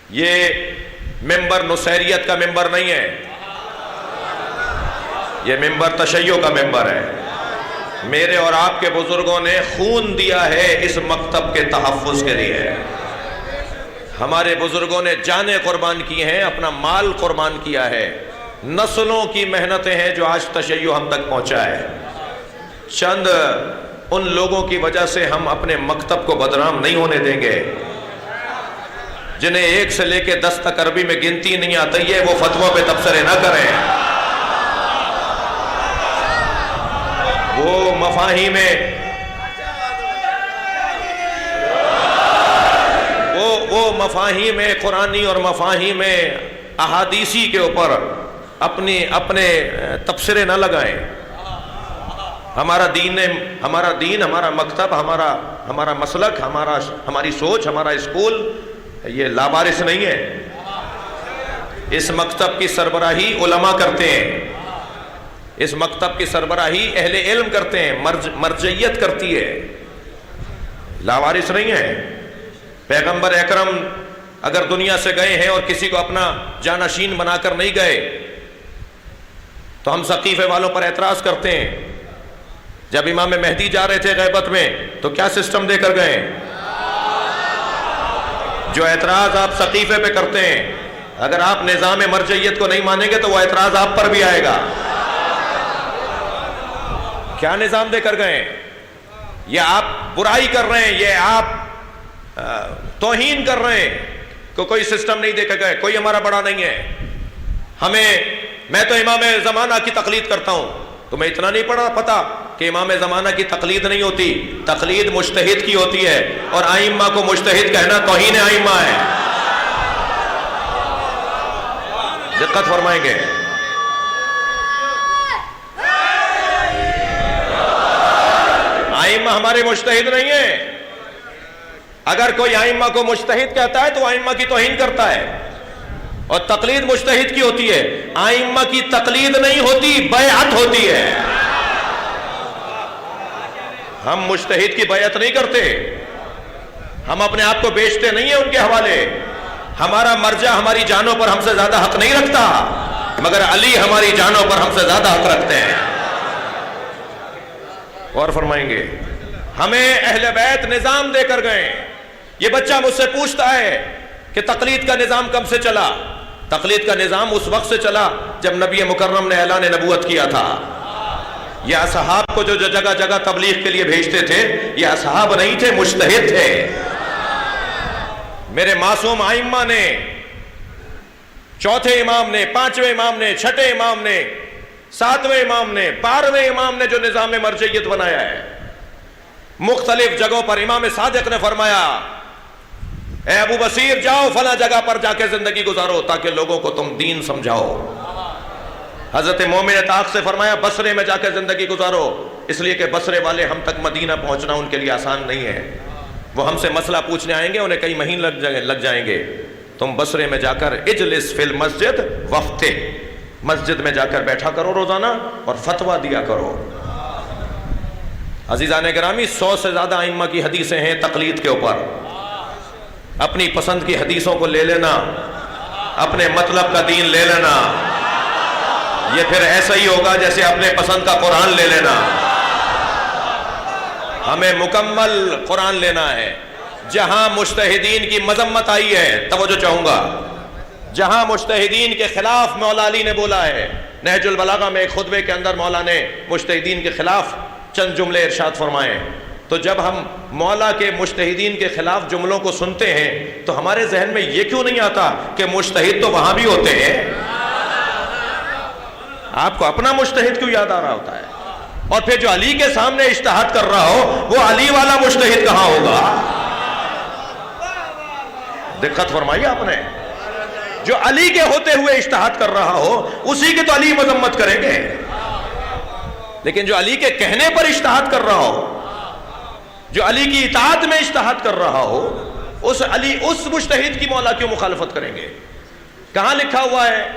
یہ ممبر نصیریت کا ممبر نہیں ہے، یہ ممبر تشیع کا ممبر ہے۔ میرے اور آپ کے بزرگوں نے خون دیا ہے اس مکتب کے تحفظ کے لیے، ہمارے بزرگوں نے جانیں قربان کی ہیں، اپنا مال قربان کیا ہے، نسلوں کی محنتیں ہیں جو آج تشیع ہم تک پہنچا ہے۔ چند ان لوگوں کی وجہ سے ہم اپنے مکتب کو بدنام نہیں ہونے دیں گے، جنہیں 1 سے لے کے 10 تک عربی میں گنتی نہیں آتی ہے، وہ فتویٰ پہ تبصرے نہ کریں۔ وہ مفاہیم قرآنی اور مفاہیم احادیثی کے اوپر اپنے تبصرے نہ لگائیں۔ ہمارا دین، ہمارا مکتب، ہمارا مسلک، ہماری سوچ، ہمارا اسکول یہ لابارس نہیں ہے۔ اس مکتب کی سربراہی علماء کرتے ہیں، اس مکتب کی سربراہی اہل علم کرتے ہیں، مرجعیت کرتی ہے، لاوارث نہیں ہے۔ پیغمبر اکرم اگر دنیا سے گئے ہیں اور کسی کو اپنا جانشین بنا کر نہیں گئے تو ہم ثقیفے والوں پر اعتراض کرتے ہیں۔ جب امام مہدی جا رہے تھے غیبت میں تو کیا سسٹم دے کر گئے؟ جو اعتراض آپ ثقیفے پہ کرتے ہیں، اگر آپ نظام مرجعیت کو نہیں مانیں گے تو وہ اعتراض آپ پر بھی آئے گا۔ کیا نظام دے کر گئے؟ یہ آپ برائی کر رہے ہیں، یہ آپ توہین کر رہے ہیں کہ کوئی سسٹم نہیں دے کر گئے، کوئی ہمارا بڑا نہیں ہے۔ میں تو امام زمانہ کی تقلید کرتا ہوں، تمہیں اتنا نہیں پتا کہ امام زمانہ کی تقلید نہیں ہوتی، تقلید مجتہد کی ہوتی ہے، اور ائمہ کو مجتہد کہنا توہین ائمہ ہے۔ دقت فرمائیں گے۔ ائمہ ہمارے مجتہد نہیں ہیں۔ اگر کوئی ائمہ کو مجتہد کہتا ہے تو ائمہ کی توہین کرتا ہے، اور تقلید مجتہد کی ہوتی ہے۔ ائمہ کی تقلید نہیں ہوتی، بیعت ہوتی ہے۔ ہم مجتہد کی بیعت نہیں کرتے، ہم اپنے آپ کو بیچتے نہیں ہیں ان کے حوالے۔ ہمارا مرجع ہماری جانوں پر ہم سے زیادہ حق نہیں رکھتا، مگر علی ہماری جانوں پر ہم سے زیادہ حق رکھتے ہیں۔ اور فرمائیں گے، ہمیں اہل بیت نظام دے کر گئے۔ یہ بچہ مجھ سے پوچھتا ہے کہ تقلید کا نظام کب سے چلا؟ تقلید کا نظام اس وقت سے چلا جب نبی مکرم نے اعلان نبوت کیا تھا۔ یہ اصحاب کو جو جگہ جگہ تبلیغ کے لیے بھیجتے تھے، یہ اصحاب نہیں تھے، مجتہد تھے۔ میرے معصوم ائمہ نے، چوتھے امام نے، پانچویں امام نے، چھٹے امام نے، ساتویں امام نے، 12ویں امام نے جو نظام مرجعیت بنایا ہے، مختلف جگہوں پر امام صادق نے فرمایا، اے ابو بصیر جاؤ فلاں جگہ پر جا کے زندگی گزارو تاکہ لوگوں کو تم دین سمجھاؤ۔ حضرت مومن طاق سے فرمایا بصرے میں جا کے زندگی گزارو، اس لیے کہ بصرے والے ہم تک مدینہ پہنچنا ان کے لیے آسان نہیں ہے، وہ ہم سے مسئلہ پوچھنے آئیں گے، انہیں کئی مہینے لگ جائیں گے۔ تم بصرے میں جا کر اجلس فی المسجد وفتے، مسجد میں جا کر بیٹھا کرو روزانہ اور فتویٰ دیا کرو۔ عزیزان گرامی، 100 سے زیادہ ائمہ کی حدیثیں ہیں تقلید کے اوپر۔ اپنی پسند کی حدیثوں کو لے لینا، اپنے مطلب کا دین لے لینا، یہ پھر ایسا ہی ہوگا جیسے اپنے پسند کا قرآن لے لینا۔ ہمیں مکمل قرآن لینا ہے۔ جہاں مجتہدین کی مذمت آئی ہے، توجہ چاہوں گا، جہاں مجتہدین کے خلاف مولا علی نے بولا ہے، نہج البلاغہ میں ایک خطبے کے اندر مولا نے مجتہدین کے خلاف چند جملے ارشاد فرمائے، تو جب ہم مولا کے مجتہدین کے خلاف جملوں کو سنتے ہیں تو ہمارے ذہن میں یہ کیوں نہیں آتا کہ مجتہد تو وہاں بھی ہوتے ہیں؟ آپ کو اپنا مجتہد کیوں یاد آ رہا ہوتا ہے؟ اور پھر جو علی کے سامنے اجتہاد کر رہا ہو وہ علی والا مجتہد کہاں ہوگا؟ دقت فرمائی آپ نے۔ جو علی کے ہوتے ہوئے اجتہاد کر رہا ہو اسی کی تو علی مذمت کریں گے، لیکن جو علی کے کہنے پر اجتہاد کر رہا ہو، جو علی کی اطاعت میں اجتہاد کر رہا ہو، اس مجتہد کی مولا کیوں مخالفت کریں گے؟ کہاں لکھا ہوا ہے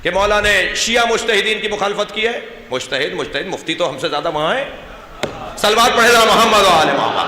کہ مولا نے شیعہ مجتہدین کی مخالفت کی ہے؟ مجتہد مفتی تو ہم سے زیادہ وہاں ہے۔ صلوات پڑھے ذرا محمد و آل محمد۔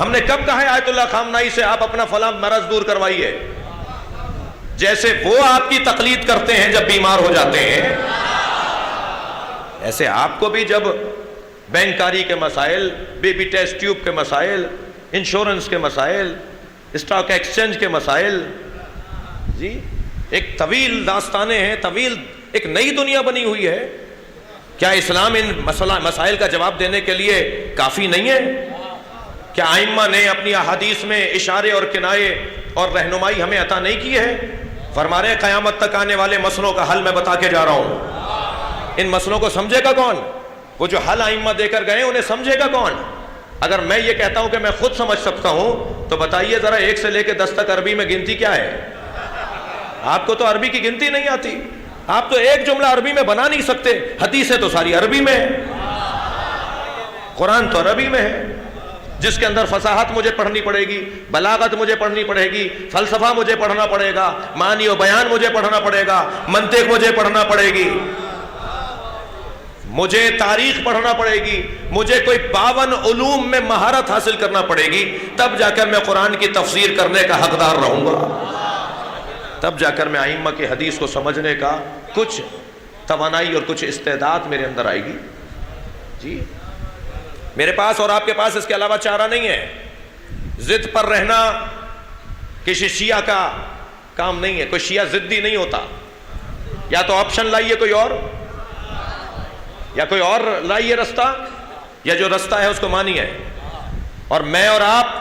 ہم نے کب کہا ہے آیت اللہ خامنائی سے آپ اپنا فلاں مرض دور کروائیے؟ جیسے وہ آپ کی تقلید کرتے ہیں جب بیمار ہو جاتے ہیں، ایسے آپ کو بھی جب بینکاری کے مسائل، بیبی ٹیسٹ ٹیوب کے مسائل، انشورنس کے مسائل، اسٹاک ایکسچینج کے مسائل، جی ایک طویل داستانیں ہیں، طویل ایک نئی دنیا بنی ہوئی ہے. کیا اسلام ان مسائل کا جواب دینے کے لیے کافی نہیں ہے؟ کیا ائمہ نے اپنی احادیث میں اشارے اور کنایے اور رہنمائی ہمیں عطا نہیں کی ہے؟ فرما رہے ہیں قیامت تک آنے والے مسئلوں کا حل میں بتا کے جا رہا ہوں. ان مسئلوں کو سمجھے گا کون؟ وہ جو حل ائمہ دے کر گئے انہیں سمجھے گا کون؟ اگر میں یہ کہتا ہوں کہ میں خود سمجھ سکتا ہوں تو بتائیے ذرا 1 سے لے کے 10 تک عربی میں گنتی کیا ہے؟ آپ کو تو عربی کی گنتی نہیں آتی، آپ تو ایک جملہ عربی میں بنا نہیں سکتے. حدیثیں تو ساری عربی میں ہے، قرآن تو عربی میں ہے، جس کے اندر فصاحت مجھے پڑھنی پڑے گی، بلاغت مجھے پڑھنی پڑے گی، فلسفہ مجھے پڑھنا پڑے گا، معنی و بیان مجھے پڑھنا پڑے گا، منطق مجھے پڑھنا پڑے گی، مجھے تاریخ پڑھنا پڑے گی، مجھے کوئی 52 علوم میں مہارت حاصل کرنا پڑے گی، تب جا کر میں قرآن کی تفسیر کرنے کا حقدار رہوں گا، تب جا کر میں ائمہ کی حدیث کو سمجھنے کا کچھ توانائی اور کچھ استعداد میرے اندر آئے گی. جی میرے پاس اور آپ کے پاس اس کے علاوہ چارہ نہیں ہے. ضد پر رہنا کسی شیعہ کا کام نہیں ہے، کوئی شیعہ ضدی نہیں ہوتا. یا تو آپشن لائیے کوئی اور، یا کوئی اور لائیے رستہ، یا جو رستہ ہے اس کو مانیے. اور میں اور آپ،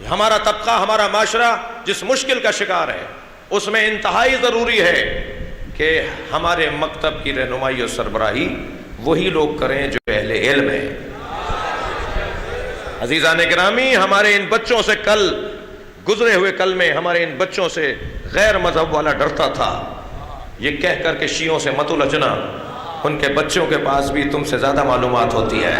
ہمارا طبقہ، ہمارا معاشرہ جس مشکل کا شکار ہے، اس میں انتہائی ضروری ہے کہ ہمارے مکتب کی رہنمائی اور سربراہی وہی لوگ کریں جو اہل علم ہیں. عزیزان گرامی، ہمارے ان بچوں سے کل گزرے ہوئے کل میں ہمارے ان بچوں سے غیر مذہب والا ڈرتا تھا یہ کہہ کر کہ شیعوں سے مت الجھنا، ان کے بچوں کے پاس بھی تم سے زیادہ معلومات ہوتی ہے.